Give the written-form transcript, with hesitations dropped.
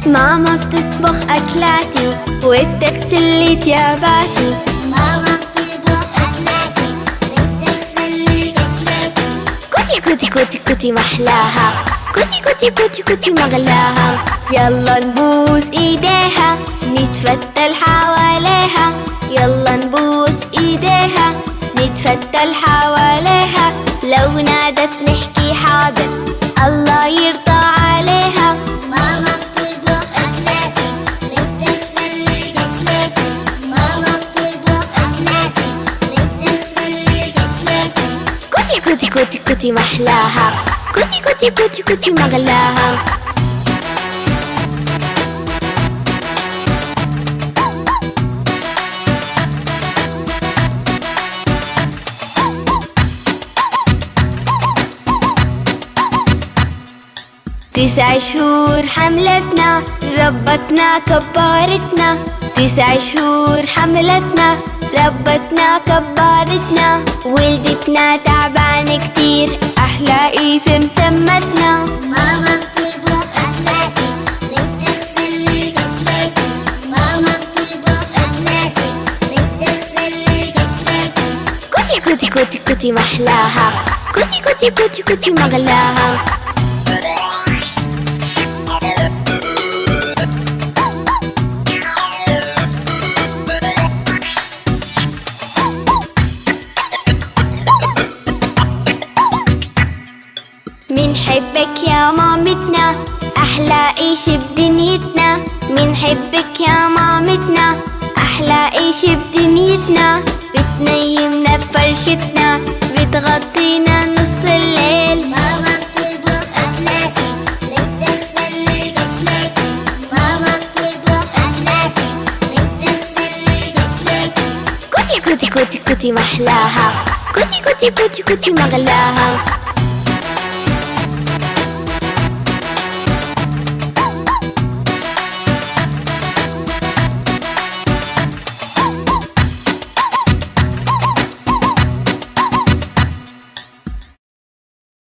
ماما بتطبخ أكلاتي وبتغسل لي تياباتي. ماما بتطبخ أكلاتي وبتغسل لي غسلاتي. كوتي كوتي كوتي كوتي محلاها، كوتي كوتي كوتي كوتي مغلاها. يلا نبوس ايديها نتفتل حواليها، يلا نبوس ايديها نتفتل حواليها. لو نادت نحكي حاضر الله يرضى عليها. ماما بتطبخ أكلاتي وبتغسل لي غسلاتي. ماما بتطبخ أكلاتي وبتغسل لي غسلاتي. كوتي كوتي كوتي كوتي محلاها، كوتي كوتي كوتي كوتي مغلاها. تسع شهور حملتنا ربتنا كبارتنا، 9 شهور حملتنا ربتنا كبارتنا. ولدتنا تعبانة كتير أحلى اسم سمتنا. ماما بتطبخ أكلاتي وبتغسل لي غسلاتي. ماما بتطبخ أكلاتي وبتغسل لي غسلاتي. كوتي كوتي كوتي كوتي محلاها، كوتي كوتي كوتي كوتي مغلاها. منحبك يا مامتنا أحلى إشي بدنيتنا. منحبك يا مامتنا أحلى إشي بدنيتنا. بتنيمنا بفرشتنا بتغطينا نص الليل. ماما بتطبخ أكلاتي وبتغسل لي غسلاتي. ماما بتطبخ أكلاتي وبتغسل لي غسلاتي. كوتي كوتي كوتي كوتي محلاها، كوتي كوتي كوتي كوتي مغلاها.